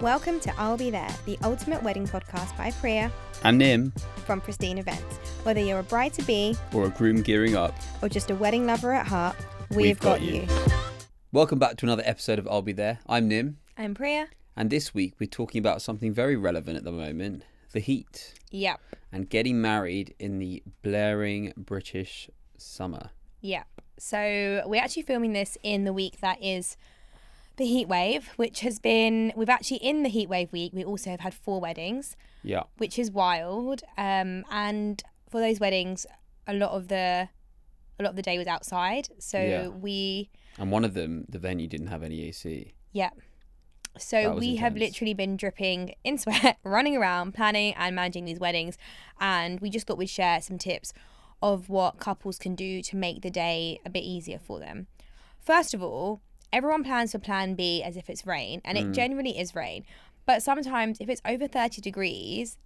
Welcome to I'll Be There, the ultimate wedding podcast by Priya and Nim from Pristine Events. Whether you're a bride-to-be or a groom gearing up or just a wedding lover at heart, we've got you. Welcome back to another episode of I'll Be There. I'm Nim. I'm Priya. And this week we're talking about something very relevant at the moment, the heat. Yep. And getting married in the blaring British summer. Yep. So we're actually filming this in the week that is the Heatwave, which has been, we've actually in the Heatwave week, we also have had 4 weddings. Yeah. Which is wild. And for those weddings, a lot of the day was outside. So And one of them, the venue didn't have any AC. Yeah. So we have literally been dripping in sweat, running around, planning and managing these weddings. And we just thought we'd share some tips of what couples can do to make the day a bit easier for them. First of all, everyone plans for plan B as if it's rain, and it genuinely is rain. But sometimes if it's over 30 degrees,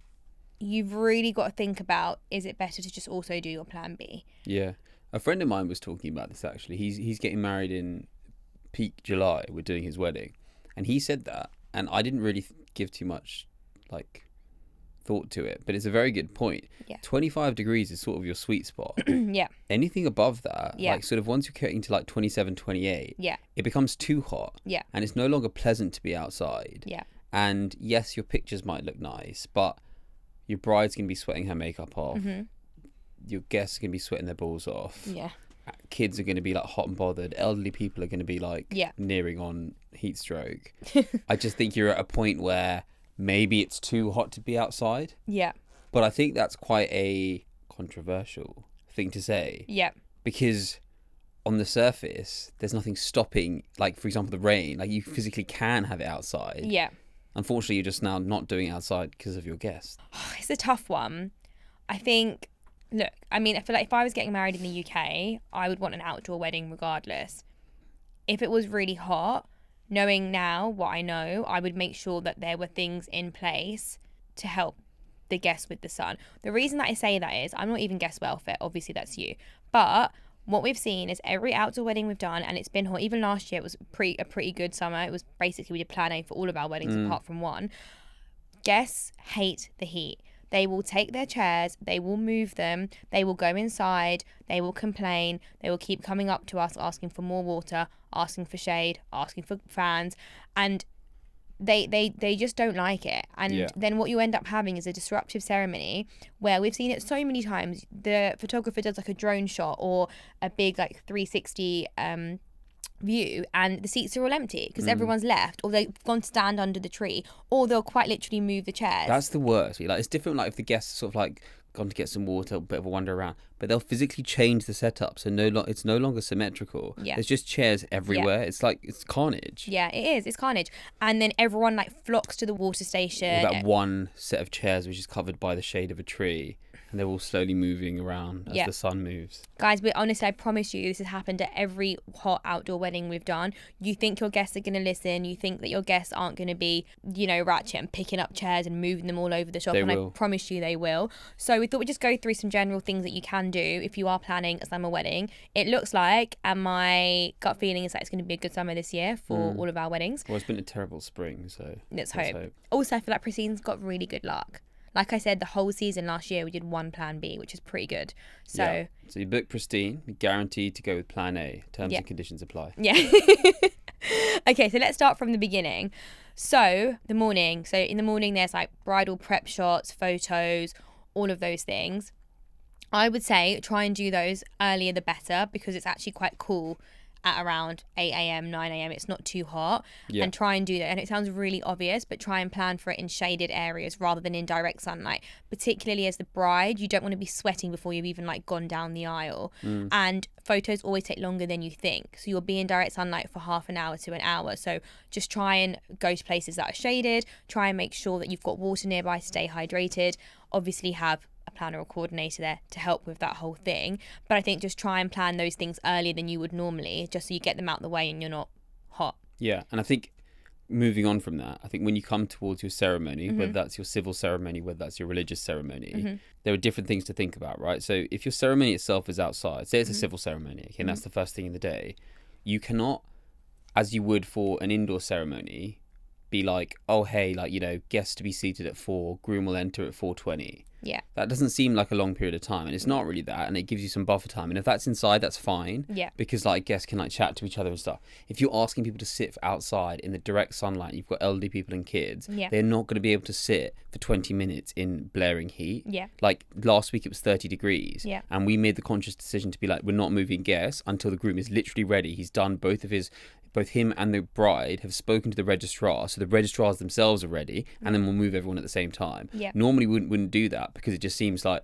you've really got to think about, is it better to just also do your plan B? Yeah. A friend of mine was talking about this actually. He's getting married in peak July. We're doing his wedding. And he said that, and I didn't really give too much thought to it, but it's a very good point. Yeah. 25 degrees is sort of your sweet spot. Yeah. Anything above that, Yeah. sort of once you're getting to 27, 28, Yeah. it becomes too hot. Yeah. And it's no longer pleasant to be outside. Yeah. And yes, your pictures might look nice, but your bride's going to be sweating her makeup off. Mm-hmm. Your guests are going to be sweating their balls off. Yeah. Kids are going to be hot and bothered. Elderly people are going to be nearing on heat stroke. I just think you're at a point where maybe it's too hot to be outside. Yeah. But I think that's quite a controversial thing to say. Yeah. Because on the surface, there's nothing stopping, for example, the rain. You physically can have it outside. Yeah. Unfortunately, you're just now not doing it outside because of your guests. It's a tough one. I think, look, I feel like if I was getting married in the UK, I would want an outdoor wedding regardless. If it was really hot, knowing now what I know, I would make sure that there were things in place to help the guests with the sun. The reason that I say that is I'm not even guest welfare. Obviously, that's you. But what we've seen is every outdoor wedding we've done, and it's been hot. Even last year, it was a pretty good summer. It was basically, we did plan A for all of our weddings apart from one. Guests hate the heat. They will take their chairs, they will move them, they will go inside, they will complain, they will keep coming up to us asking for more water, asking for shade, asking for fans, and they just don't like it. And then what you end up having is a disruptive ceremony where we've seen it so many times. The photographer does a drone shot or a big 360 view, and the seats are all empty because everyone's left, or they've gone to stand under the tree, or they'll quite literally move the chairs. That's the worst. It's different if the guests sort of gone to get some water, a bit of a wander around, but they'll physically change the setup, so it's no longer symmetrical. Yeah. There's just chairs everywhere. Yeah. It's carnage. Yeah, it is. It's carnage. And then everyone flocks to the water station. Or that one set of chairs which is covered by the shade of a tree, and they're all slowly moving around as the sun moves. Guys, honestly, I promise you, this has happened at every hot outdoor wedding we've done. You think your guests are going to listen. You think that your guests aren't going to be, ratchet and picking up chairs and moving them all over the shop. They and will. I promise you they will. So we thought we'd just go through some general things that you can do if you are planning a summer wedding. It looks like, and my gut feeling is that it's going to be a good summer this year for all of our weddings. Well, it's been a terrible spring, so let's hope. Also, I feel like Pristine's got really good luck. Like I said, the whole season last year, we did one plan B, which is pretty good. So you book Pristine, you're guaranteed to go with plan A. Terms and conditions apply. Yeah. Okay, so let's start from the beginning. So in the morning, there's bridal prep shots, photos, all of those things. I would say try and do those earlier the better, because it's actually quite cool at around 8 a.m, 9 a.m. It's not too hot. Yeah. And try and do that. And it sounds really obvious, but try and plan for it in shaded areas rather than in direct sunlight. Particularly as the bride, you don't want to be sweating before you've even gone down the aisle. And photos always take longer than you think. So you'll be in direct sunlight for half an hour to an hour. So just try and go to places that are shaded. Try and make sure that you've got water nearby to stay hydrated. Obviously have a planner or coordinator there to help with that whole thing, but I think just try and plan those things earlier than you would normally, just so you get them out the way and you're not hot. Yeah, and I think moving on from that, I think when you come towards your ceremony, whether that's your civil ceremony, whether that's your religious ceremony, there are different things to think about, right? So if your ceremony itself is outside, say it's a civil ceremony, okay, and that's the first thing in the day, you cannot, as you would for an indoor ceremony, be like, oh hey, like, you know, guests to be seated at 4, groom will enter at 4:20. Yeah. That doesn't seem like a long period of time, and it's not really that, and it gives you some buffer time. And if that's inside, that's fine. Yeah. Because like guests can like chat to each other and stuff. If you're asking people to sit outside in the direct sunlight, you've got elderly people and kids, Yeah. they're not going to be able to sit for 20 minutes in blaring heat. Yeah. Like last week it was 30 degrees. Yeah. And we made the conscious decision to be like, we're not moving guests until the groom is literally ready. He's done both him and the bride have spoken to the registrar, so the registrars themselves are ready, and then we'll move everyone at the same time. Yeah. Normally we wouldn't do that because it just seems like,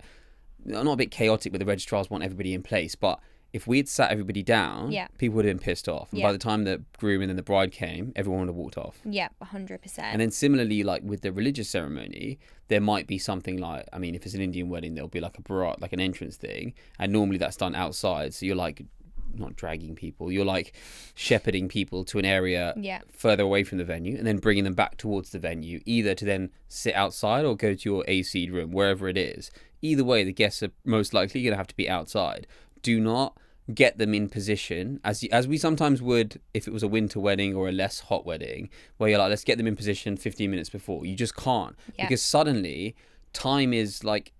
not a bit chaotic, but the registrars want everybody in place. But if we had sat everybody down, Yeah. people would have been pissed off. And Yeah. by the time the groom and then the bride came, everyone would have walked off. Yeah, 100%. And then similarly, like with the religious ceremony, there might be something like, I mean, if it's an Indian wedding, there'll be like a barat, like an entrance thing, and normally that's done outside. So you're like not dragging people, you're like shepherding people to an area Yeah. further away from the venue, and then bringing them back towards the venue, either to then sit outside or go to your AC room, wherever it is. Either way, the guests are most likely going to have to be outside. Do not get them in position as we sometimes would if it was a winter wedding or a less hot wedding, where you're like, let's get them in position 15 minutes before. You just can't. Yeah. Because suddenly time is like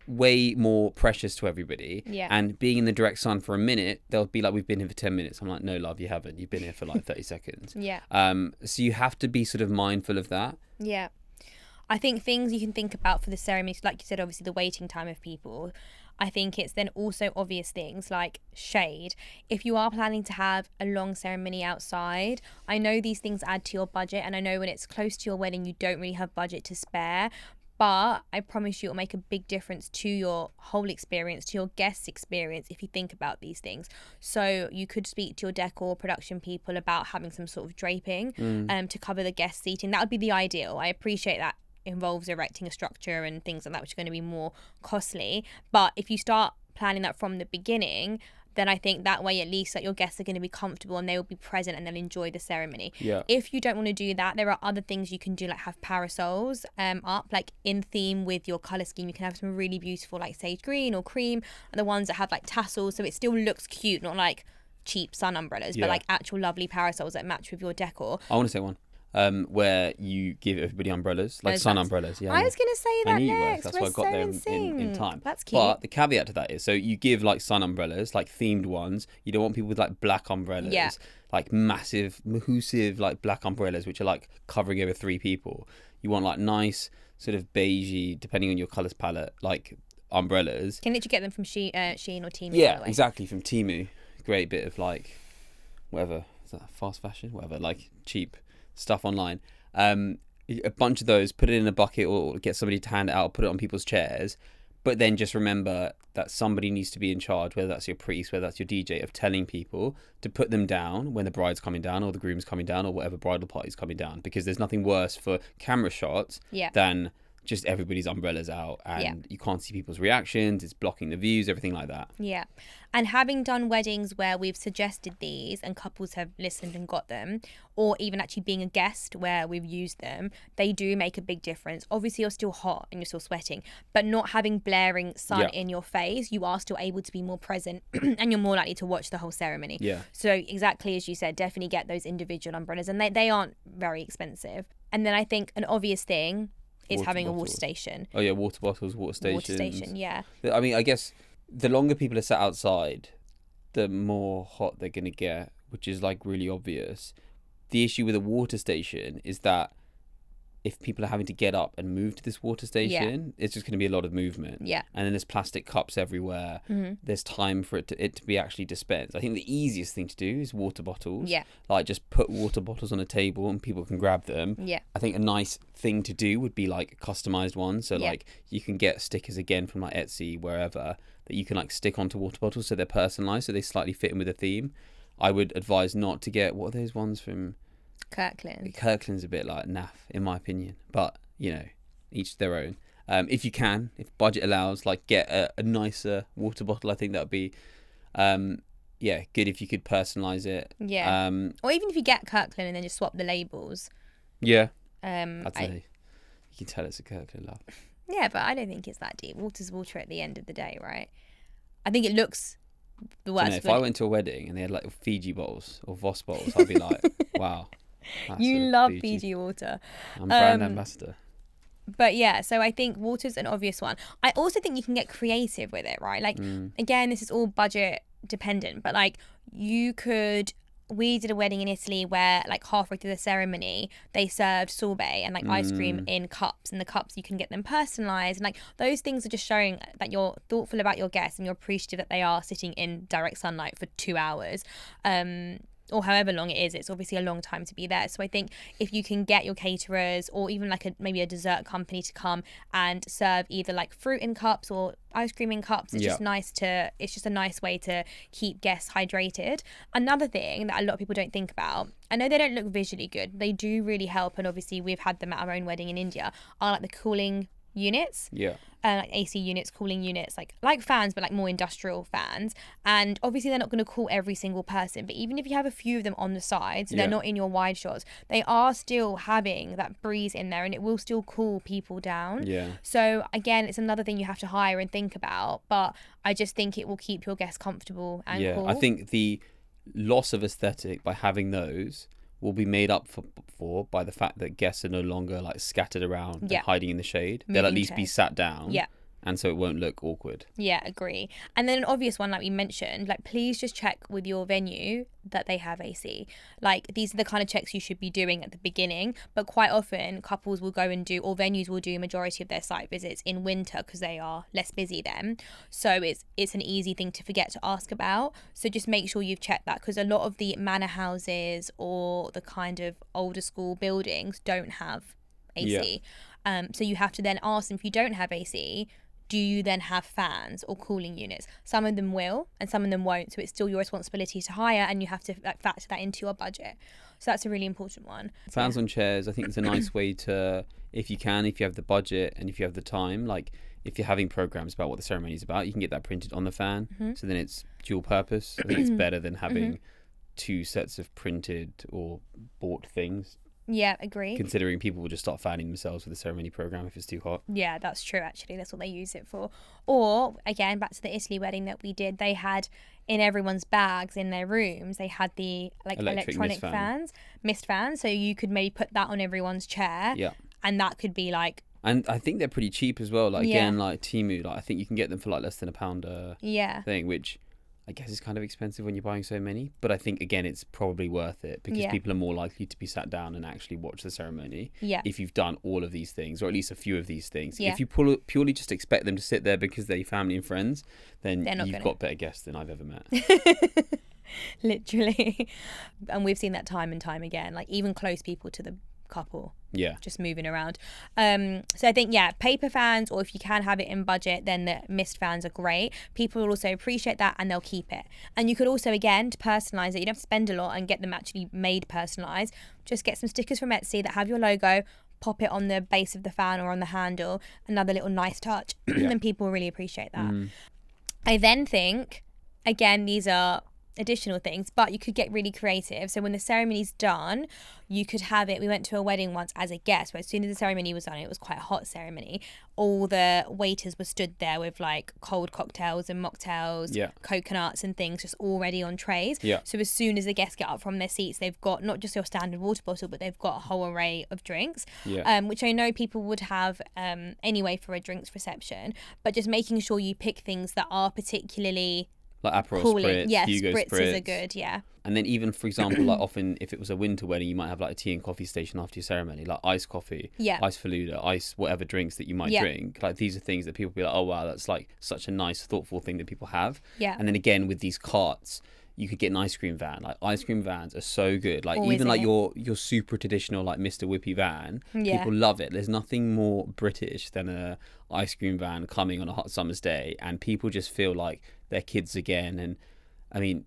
way more precious to everybody. Yeah. And being in the direct sun for a minute, they'll be like, we've been here for 10 minutes. I'm like, no love, you haven't. You've been here for like 30 seconds. Yeah. So you have to be sort of mindful of that. Yeah. I think things you can think about for the ceremony, like you said, obviously the waiting time of people. I think it's then also obvious things like shade. If you are planning to have a long ceremony outside, I know these things add to your budget, and I know when it's close to your wedding, you don't really have budget to spare. But I promise you it'll make a big difference to your whole experience, to your guest's experience, if you think about these things. So you could speak to your decor production people about having some sort of draping to cover the guest seating. That would be the ideal. I appreciate that involves erecting a structure and things like that, which are going to be more costly. But if you start planning that from the beginning, then I think that way at least that your guests are going to be comfortable and they will be present and they'll enjoy the ceremony. Yeah. If you don't want to do that, there are other things you can do, like have parasols up, like in theme with your colour scheme. You can have some really beautiful like sage green or cream, and the ones that have like tassels, so it still looks cute, not like cheap sun umbrellas, but like actual lovely parasols that match with your decor. I want to say one. Where you give everybody umbrellas, like sun umbrellas. Yeah, I was going to say that I knew you were. next. That's We're why I got so there in in sync. time. That's cute. But the caveat to that is, so you give like sun umbrellas, like themed ones. You don't want people with like black umbrellas, Yeah. like massive, mahoosive, like black umbrellas, which are like covering over 3 people. You want like nice, sort of beigey, depending on your colours palette, like umbrellas. Can literally get them from Shein or Temu. Yeah, by the way. exactly, from Temu. Great bit of like, whatever, is that fast fashion? Whatever, like cheap stuff online. A bunch of those, put it in a bucket or get somebody to hand it out, put it on people's chairs. But then just remember that somebody needs to be in charge, whether that's your priest, whether that's your DJ, of telling people to put them down when the bride's coming down or the groom's coming down or whatever bridal party's coming down. Because there's nothing worse for camera shots than just everybody's umbrellas out and you can't see people's reactions, it's blocking the views, everything like that. Yeah. And having done weddings where we've suggested these and couples have listened and got them, or even actually being a guest where we've used them, they do make a big difference. Obviously, you're still hot and you're still sweating, but not having blaring sun in your face, you are still able to be more present and you're more likely to watch the whole ceremony. Yeah. So exactly as you said, definitely get those individual umbrellas, and they aren't very expensive. And then I think an obvious thing is having a water station. Oh yeah, water bottles, water stations. Water station, yeah. I mean, I guess the longer people are sat outside, the more hot they're going to get, which is like really obvious. The issue with a water station is that if people are having to get up and move to this water station, it's just going to be a lot of movement. Yeah. And then there's plastic cups everywhere. There's time for it to be actually dispensed. I think the easiest thing to do is water bottles. Yeah. Like just put water bottles on a table and people can grab them. Yeah. I think a nice thing to do would be like customized ones. So like you can get stickers again from like Etsy, wherever, that you can like stick onto water bottles so they're personalized, so they slightly fit in with the theme. I would advise not to get, what are those ones from Kirkland? Kirkland's a bit like naff, in my opinion. But, you know, each their own. If you can, if budget allows, like get a nicer water bottle. I think that would be, good if you could personalise it. Yeah. Or even if you get Kirkland and then just swap the labels. Yeah. You can tell it's a Kirkland love. Yeah, but I don't think it's that deep. Water's water at the end of the day, right? I think it looks the worst. If I went to a wedding and they had like Fiji bottles or Voss bottles, I'd be like, wow. That's You a love Fiji. Fiji water. I'm brand ambassador. But yeah, so I think water's an obvious one. I also think you can get creative with it, right? Like, again, this is all budget dependent, but like we did a wedding in Italy where like halfway through the ceremony, they served sorbet and like ice cream in cups, and the cups you can get them personalized. And like those things are just showing that you're thoughtful about your guests and you're appreciative that they are sitting in direct sunlight for 2 hours. Or however long it is, it's obviously a long time to be there. So I think if you can get your caterers or even like maybe a dessert company to come and serve either like fruit in cups or ice cream in cups, it's just a nice way to keep guests hydrated. Another thing that a lot of people don't think about, I know they don't look visually good, they do really help, and obviously we've had them at our own wedding in India, are like the cooling units. Like AC units, cooling units, like fans, but like more industrial fans. And obviously they're not going to cool every single person, but even if you have a few of them on the sides, they're not in your wide shots, they are still having that breeze in there, and it will still cool people down. So again, it's another thing you have to hire and think about, but I just think it will keep your guests comfortable and cool. I think the loss of aesthetic by having those will be made up for by the fact that guests are no longer like scattered around and hiding in the shade. They'll at least be sat down. And so it won't look awkward. Yeah, agree. And then an obvious one, like we mentioned, like please just check with your venue that they have AC. Like these are the kind of checks you should be doing at the beginning, but quite often couples will go and do, or venues will do, a majority of their site visits in winter because they are less busy then. So it's an easy thing to forget to ask about. So just make sure you've checked that, because a lot of the manor houses or the kind of older school buildings don't have AC. So you have to then ask them, if you don't have AC, do you then have fans or cooling units? Some of them will and some of them won't, so it's still your responsibility to hire, and you have to like factor that into your budget. So that's a really important one. Fans on chairs, I think it's a nice way to, if you have the budget and if you have the time, like if you're having programs about what the ceremony is about, you can get that printed on the fan. So then it's dual purpose. I think it's better than having 2 sets of printed or bought things. Yeah, agree. Considering people will just start fanning themselves with the ceremony program if it's too hot. Yeah, that's true, actually. That's what they use it for. Or, again, back to the Italy wedding that we did, they had in everyone's bags in their rooms, they had the like electronic mist fans. So you could maybe put that on everyone's chair. And that could be like... And I think they're pretty cheap as well. Like, again, like Temu, like I think you can get them for like less than £1 thing, which... I guess it's kind of expensive when you're buying so many, but I think again it's probably worth it because people are more likely to be sat down and actually watch the ceremony if you've done all of these things, or at least a few of these things. If you purely just expect them to sit there because they're family and friends, then you've got better guests than I've ever met. Literally. And we've seen that time and time again, like even close people to the couple just moving around. So I think paper fans, or if you can have it in budget, then the mist fans are great. People will also appreciate that and they'll keep it. And you could also, again, to personalize it, you don't have to spend a lot and get them actually made personalized. Just get some stickers from Etsy that have your logo, pop it on the base of the fan or on the handle, another little nice touch. And people really appreciate that. I then think, again, these are additional things, but you could get really creative. So when the ceremony's done, you could have it. We went to a wedding once as a guest where as soon as the ceremony was done, it was quite a hot ceremony, all the waiters were stood there with like cold cocktails and mocktails, coconuts and things just already on trays. So as soon as the guests get up from their seats, they've got not just your standard water bottle, but they've got a whole array of drinks, which I know people would have anyway for a drinks reception, but just making sure you pick things that are particularly like Aperol Spritz, Hugo spritzes are good, And then even, for example, like often if it was a winter wedding, you might have like a tea and coffee station after your ceremony, like iced coffee, ice Faluda, ice whatever drinks that you might drink. Like these are things that people be like, oh wow, that's like such a nice, thoughtful thing that people have. And then again with these carts, you could get an ice cream van. Like ice cream vans are so good. Like even like your super traditional like Mr. Whippy van, people love it. There's nothing more British than a ice cream van coming on a hot summer's day, and people just feel like they're kids again. And I mean,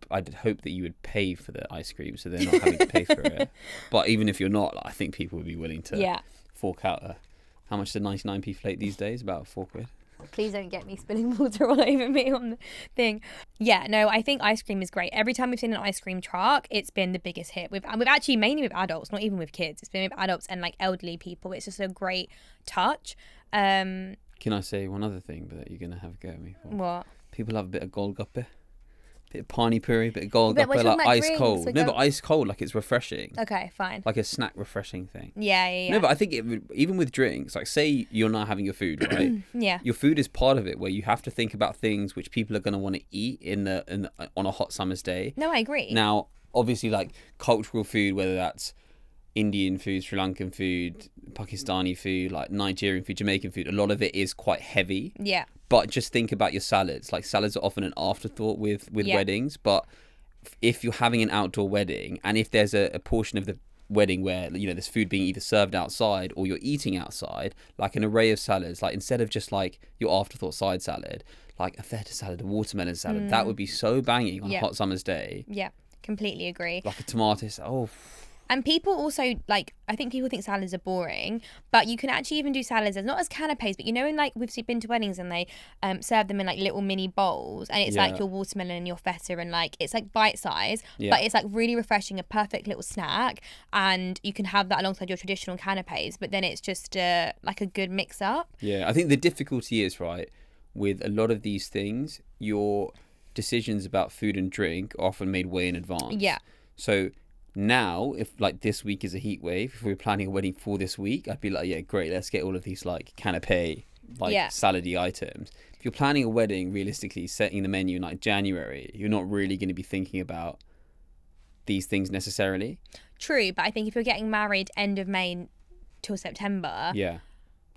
I'd hope that you would pay for the ice cream so they're not having to pay for it. But even if you're not, like, I think people would be willing to fork out how much is a 99p plate these days? About £4. Please don't get me spilling water all over me on the thing. I think ice cream is great. Every time we've seen an ice cream truck, it's been the biggest hit. We've actually mainly with adults, not even with kids. It's been with adults and like elderly people. It's just a great touch. Can I say one other thing that you're going to have a go at me for? What? People love a bit of golgappe. bit of pani puri, bit of gold, But we're like talking about ice drinks, cold. so No, go- but ice cold, like it's refreshing. Okay, fine. Like a snack refreshing thing. Yeah. No, but I think even with drinks, like say you're not having your food, right? Yeah. Your food is part of it, where you have to think about things which people are going to want to eat on a hot summer's day. No, I agree. Now, obviously, like cultural food, whether that's Indian food, Sri Lankan food, Pakistani food, like Nigerian food, Jamaican food, a lot of it is quite heavy. Yeah. But just think about your salads. Like salads are often an afterthought with weddings, but if you're having an outdoor wedding and if there's a portion of the wedding where there's food being either served outside or you're eating outside, like an array of salads, like instead of just like your afterthought side salad, like a feta salad, a watermelon salad, that would be so banging on a hot summer's day. Yeah, completely agree. Like a tomato salad. And people also, like, I think people think salads are boring, but you can actually even do salads as not as canapes, but in like we've been to weddings and they serve them in like little mini bowls, and it's like your watermelon and your feta, and like it's like bite size, but it's like really refreshing, a perfect little snack, and you can have that alongside your traditional canapes. But then it's just like a good mix up. Yeah, I think the difficulty is, right, with a lot of these things, your decisions about food and drink are often made way in advance. Yeah. So now, if like this week is a heat wave, if we were planning a wedding for this week, I'd be like, yeah, great, let's get all of these like canapé, like salady items. If you're planning a wedding, realistically, setting the menu in like January, you're not really going to be thinking about these things necessarily. True, but I think if you're getting married end of May till September,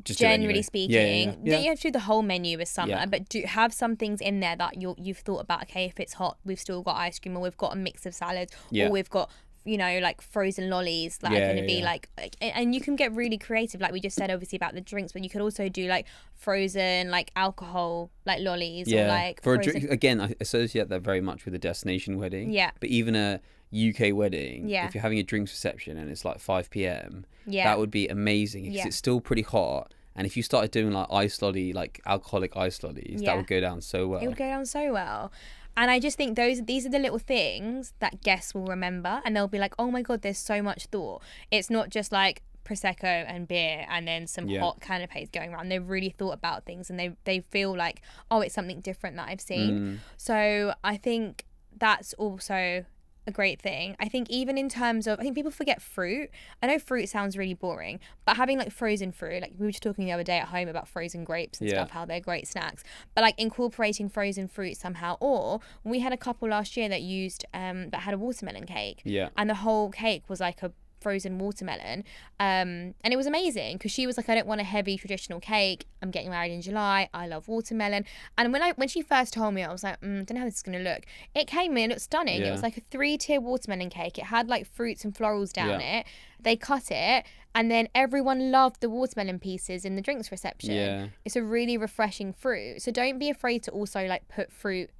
just generally speaking, you have to do the whole menu as summer, but do have some things in there that you've thought about. Okay, if it's hot, we've still got ice cream, or we've got a mix of salads, or we've got like frozen lollies that are going to be like, and you can get really creative, like we just said, obviously about the drinks, but you could also do like frozen like alcohol like lollies, or like for frozen... a drink. Again, I associate that very much with a destination wedding, but even a UK wedding, if you're having a drinks reception and it's like 5 p.m, that would be amazing because it's still pretty hot. And if you started doing like ice lolly, like alcoholic ice lollies, that would go down so well. It would go down so well. And I just think these are the little things that guests will remember, and they'll be like, oh my God, there's so much thought. It's not just like Prosecco and beer and then some hot canapes going around. They've really thought about things, and they feel like, oh, it's something different that I've seen. So I think that's also a great thing. I think even in terms of, I think people forget fruit. I know fruit sounds really boring, but having like frozen fruit, like we were just talking the other day at home about frozen grapes and stuff, how they're great snacks, but like incorporating frozen fruit somehow. Or we had a couple last year that used that had a watermelon cake, and the whole cake was like a frozen watermelon, and it was amazing because she was like, I don't want a heavy traditional cake, I'm getting married in July, I love watermelon. And when she first told me, I was like, don't know how this is going to look. It came in, it looked stunning. It was like a 3-tier watermelon cake. It had like fruits and florals down it. They cut it, and then everyone loved the watermelon pieces in the drinks reception. It's a really refreshing fruit, so don't be afraid to also like put fruit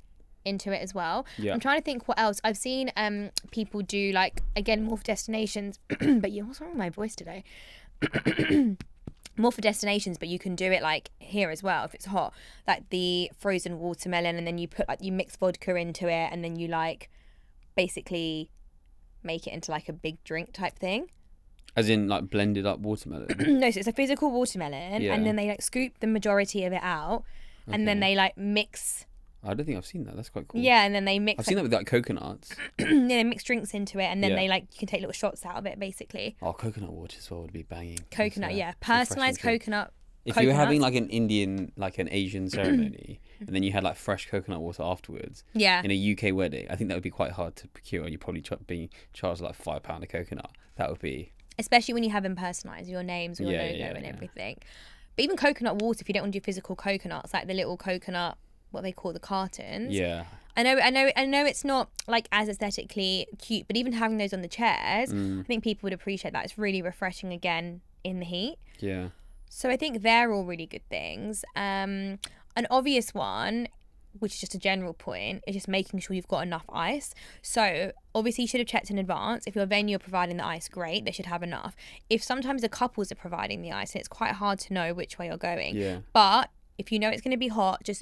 into it as well. I'm trying to think what else I've seen people do, like, again, more for destinations but what's wrong with my voice today? More for destinations, but you can do it like here as well if it's hot, like the frozen watermelon, and then you put like, you mix vodka into it, and then you like basically make it into like a big drink type thing. As in like blended up watermelon? No, so it's a physical watermelon, and then they like scoop the majority of it out, and then they like mix. I don't think I've seen that. That's quite cool. Yeah, and then they mix. I've seen that with like coconuts. Yeah, they mix drinks into it, and then they like, you can take little shots out of it, basically. Oh, coconut water as well would be banging. Coconut, personalised coconut. If you were having like an Indian, like an Asian ceremony, and then you had like fresh coconut water afterwards, in a UK wedding, I think that would be quite hard to procure, and you'd probably be charged like £5 a coconut. That would be. Especially when you have them personalised, your names, your logo, and everything. But even coconut water, if you don't want to do physical coconuts, like the little coconut, what they call the cartons. I know it's not like as aesthetically cute, but even having those on the chairs, I think people would appreciate that. It's really refreshing again in the heat. So I think they're all really good things. An obvious one, which is just a general point, is just making sure you've got enough ice. So obviously you should have checked in advance. If your venue are providing the ice, great, they should have enough. If sometimes the couples are providing the ice, it's quite hard to know which way you're going. But if you know it's going to be hot, just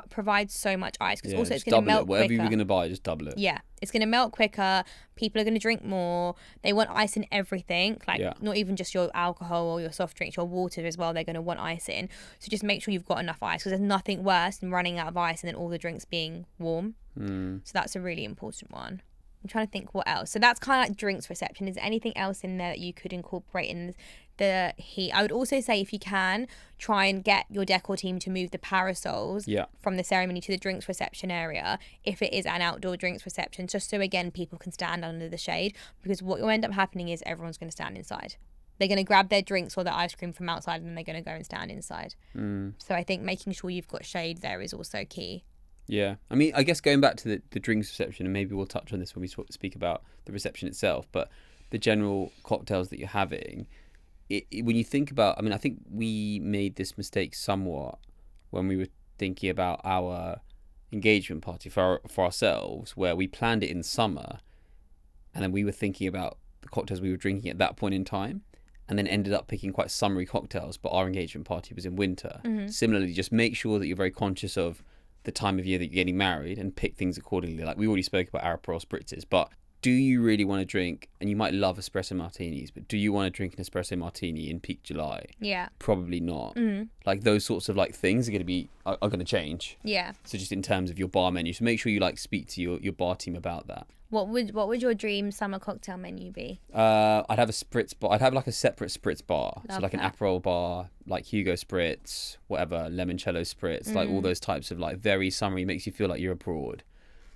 provide so much ice, because also it's going to melt quicker. Whatever you were going to buy, just double it. Yeah, it's going to melt quicker. People are going to drink more. They want ice in everything, like not even just your alcohol or your soft drinks, your water as well. They're going to want ice in. So just make sure you've got enough ice, because there's nothing worse than running out of ice and then all the drinks being warm. So that's a really important one. I'm trying to think what else. So that's kind of like drinks reception. Is there anything else in there that you could incorporate in the heat? I would also say, if you can, try and get your decor team to move the parasols from the ceremony to the drinks reception area, if it is an outdoor drinks reception, just so again people can stand under the shade, because what will end up happening is everyone's going to stand inside. They're going to grab their drinks or their ice cream from outside, and then they're going to go and stand inside. So I think making sure you've got shade there is also key. Yeah, I mean, I guess going back to the drinks reception, and maybe we'll touch on this when we speak about the reception itself, but the general cocktails that you're having, when you think about, I mean, I think we made this mistake somewhat when we were thinking about our engagement party for ourselves, where we planned it in summer, and then we were thinking about the cocktails we were drinking at that point in time, and then ended up picking quite summery cocktails, but our engagement party was in winter. Similarly, just make sure that you're very conscious of the time of year that you're getting married and pick things accordingly. Like we already spoke about Aperol spritzes, but do you really want to drink, and you might love espresso martinis, but do you want to drink an espresso martini in peak July? Yeah. Probably not. Like those sorts of like things are going to change. Yeah. So just in terms of your bar menu, so make sure you like speak to your bar team about that. What would your dream summer cocktail menu be? I'd have a spritz bar. I'd have like a separate spritz bar. Love so like that. an Aperol bar, like Hugo spritz, whatever, limoncello spritz, like all those types of like very summery, makes you feel like you're abroad.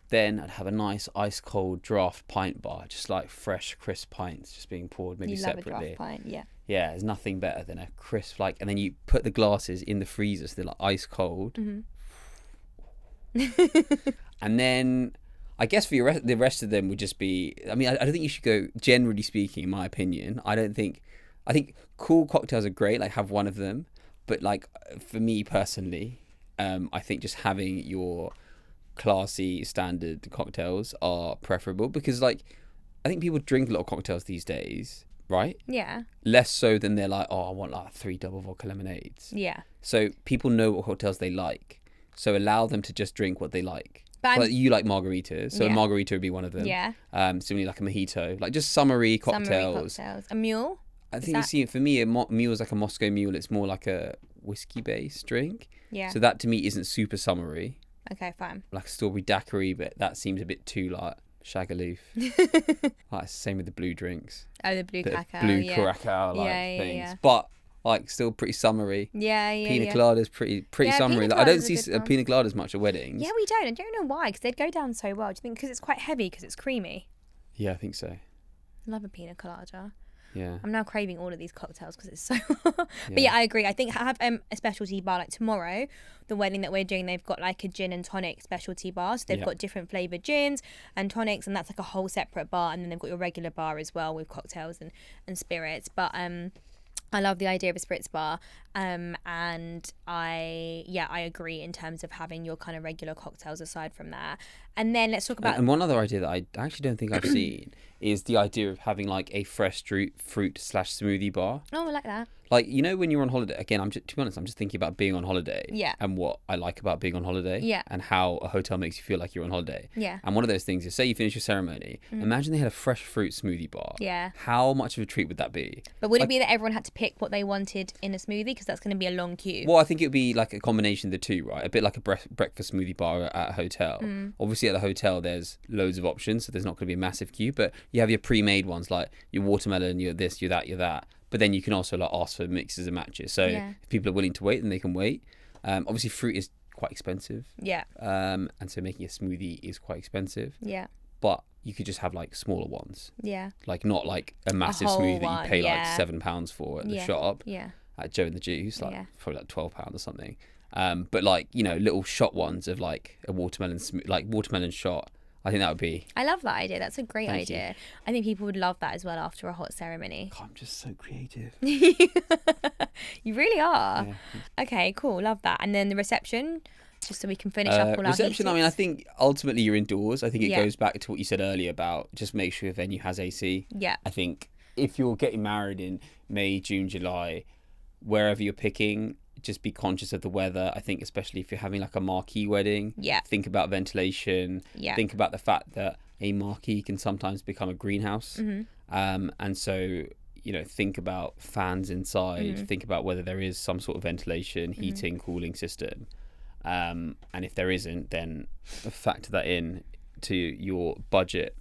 Then I'd have a nice ice cold draft pint bar, just like fresh, crisp pints just being poured maybe separately. Love a draft pint, yeah. Yeah, there's nothing better than a crisp, like, and then you put the glasses in the freezer so they're like ice cold. And then I guess for the rest of them would just be, I mean, I don't think you should go, generally speaking, in my opinion, I think cool cocktails are great, like have one of them, but like for me personally, I think just having your classy standard cocktails are preferable, because like I think people drink a lot of cocktails these days, right? Yeah. Less so than they're like, oh, I want like 3 double vodka lemonades. Yeah. So people know what cocktails they like, so allow them to just drink what they like. But you like margaritas, so a margarita would be one of them. Yeah. Similarly, like a mojito, like just summery cocktails. A mule? I think you see, for me, a mule is like a Moscow Mule. It's more like a whiskey-based drink. Yeah. So that to me isn't super summery. Okay, fine. Like a strawberry daiquiri, but that seems a bit too like shagaloof. Like same with the blue drinks. Oh, the blue cacao. Blue yeah. curacao like Yeah, things, yeah. but like still pretty summery. Yeah. Pina colada's pretty Yeah, summery. pina Like, I don't colada's a see good one. pina coladas much at weddings. Yeah, we don't. I don't know why, because they'd go down so well. Do you think because it's quite heavy, because it's creamy? Yeah, I think so. Love a pina colada. Yeah. I'm now craving all of these cocktails because it's so. But yeah, I agree. I think have a specialty bar, like tomorrow, the wedding that we're doing. They've got like a gin and tonic specialty bar. So they've got different flavored gins and tonics, and that's like a whole separate bar. And then they've got your regular bar as well with cocktails and spirits. But I love the idea of a spritz bar, and I agree in terms of having your kind of regular cocktails aside from that. And then let's talk about and one other idea that I actually don't think I've seen is the idea of having like a fresh fruit / smoothie bar. Oh, I like that. Like, you know, when you're on holiday, again, to be honest, I'm just thinking about being on holiday. Yeah. And what I like about being on holiday. Yeah. And how a hotel makes you feel like you're on holiday. Yeah. And one of those things is, say you finish your ceremony, imagine they had a fresh fruit smoothie bar. Yeah. How much of a treat would that be? But would it be that everyone had to pick what they wanted in a smoothie? Because that's going to be a long queue. Well, I think it would be like a combination of the two, right? A bit like a breakfast smoothie bar at a hotel. Obviously, at the hotel, there's loads of options, so there's not going to be a massive queue. But you have your pre-made ones, like your watermelon, you're this, you're that, you're that. But then you can also like ask for mixes and matches. So if people are willing to wait, then they can wait. Obviously, fruit is quite expensive. Yeah. And so making a smoothie is quite expensive. Yeah. But you could just have like smaller ones. Yeah. Like not like a massive whole smoothie that one, you pay like yeah. £7 for at the shop. Yeah. At Joe and the Juice, like Yeah. probably like £12 or something. But like, you know, little shot ones of like a watermelon shot. I think that would be. I love that idea. That's a great Thank idea. you. I think people would love that as well after a hot ceremony. God, I'm just so creative. You really are. Yeah. Okay, cool. Love that. And then the reception, just so we can finish up all our Reception, I mean, I think ultimately you're indoors. I think it Yeah. goes back to what you said earlier about just make sure your venue has AC. Yeah. I think if you're getting married in May, June, July, wherever you're picking, just be conscious of the weather. I think especially if you're having like a marquee wedding, Yeah. think about ventilation. Yeah. Think about the fact that a marquee can sometimes become a greenhouse. And so, you know, think about fans inside. Think about whether there is some sort of ventilation, heating, cooling system. And if there isn't, then factor that in to your budget.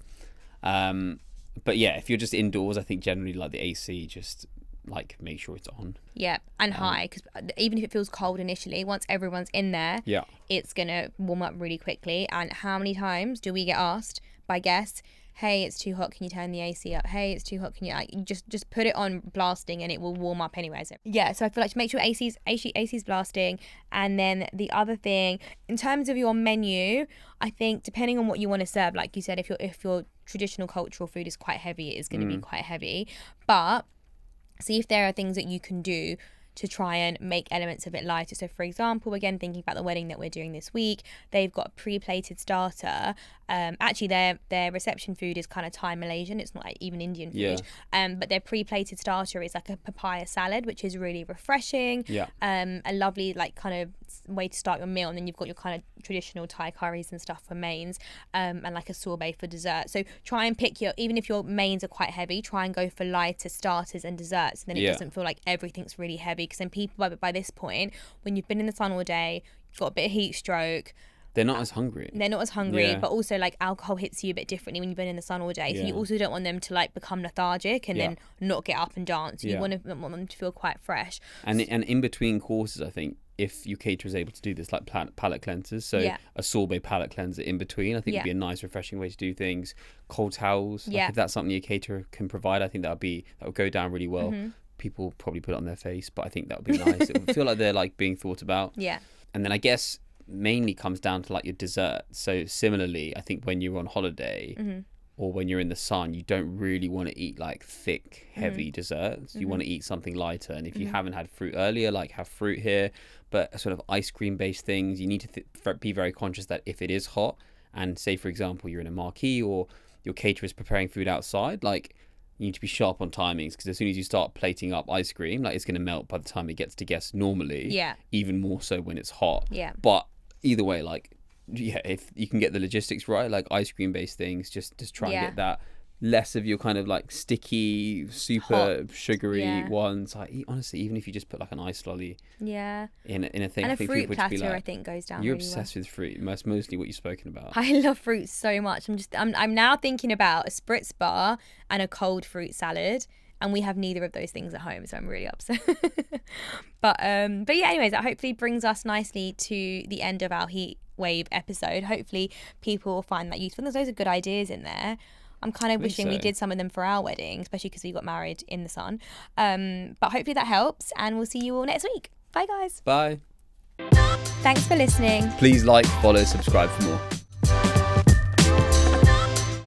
But yeah, if you're just indoors, I think generally like the AC, just like make sure it's on. Yeah, and high, because even if it feels cold initially, once everyone's in there, Yeah. it's gonna warm up really quickly. And how many times do we get asked by guests, hey, it's too hot, can you turn the AC up? Hey, it's too hot, can you just put it on blasting and it will warm up anyways. Yeah, so I feel like to make sure AC's blasting. And then the other thing, in terms of your menu, I think depending on what you want to serve, like you said, if your traditional cultural food is quite heavy, it is going to be quite heavy. But see if there are things that you can do to try and make elements a bit lighter. So for example, again, thinking about the wedding that we're doing this week, they've got a pre-plated starter. Actually, their reception food is kind of Thai Malaysian. It's not like even Indian food. But their pre-plated starter is like a papaya salad, which is really refreshing. A lovely like kind of way to start your meal. And then you've got your kind of traditional Thai curries and stuff for mains, and like a sorbet for dessert. So try and pick even if your mains are quite heavy, try and go for lighter starters and desserts. And then it doesn't feel like everything's really heavy. Because then people, by this point, when you've been in the sun all day, you've got a bit of heat stroke. They're not as hungry. But also like alcohol hits you a bit differently when you've been in the sun all day. So you also don't want them to like become lethargic and then not get up and dance. You want them to feel quite fresh. And in between courses, I think if your caterer is able to do this, like palate cleansers, so a sorbet palate cleanser in between, I think would be a nice, refreshing way to do things. Cold towels, like if that's something your caterer can provide, I think that would go down really well. People probably put it on their face, but I think that would be nice. It would feel like they're like being thought about. And then I guess mainly comes down to like your dessert. So similarly, I think when you're on holiday or when you're in the sun, you don't really want to eat like thick, heavy desserts. You want to eat something lighter. And if you haven't had fruit earlier, like have fruit here, but sort of ice cream based things, you need to be very conscious that if it is hot, and say for example you're in a marquee or your caterer is preparing food outside, like you need to be sharp on timings, because as soon as you start plating up ice cream, like it's going to melt by the time it gets to guests normally. Even more so when it's hot. But either way, like if you can get the logistics right, like ice cream based things, just try and get that less of your kind of like sticky, super hot, sugary ones. Like honestly, even if you just put like an ice lolly in a thing, and I a think fruit people platter would be like, I think goes down you're really obsessed with fruit. That's mostly what you've spoken about. I love fruit so much. I'm now thinking about a spritz bar and a cold fruit salad, and we have neither of those things at home, so I'm really upset. but yeah, anyways, that hopefully brings us nicely to the end of our Heatwave episode. Hopefully people will find that useful. There's loads of good ideas in there. I'm kind of wishing we did some of them for our wedding, especially because we got married in the sun. But hopefully that helps, and we'll see you all next week. Bye, guys. Bye. Thanks for listening. Please like, follow, subscribe for more.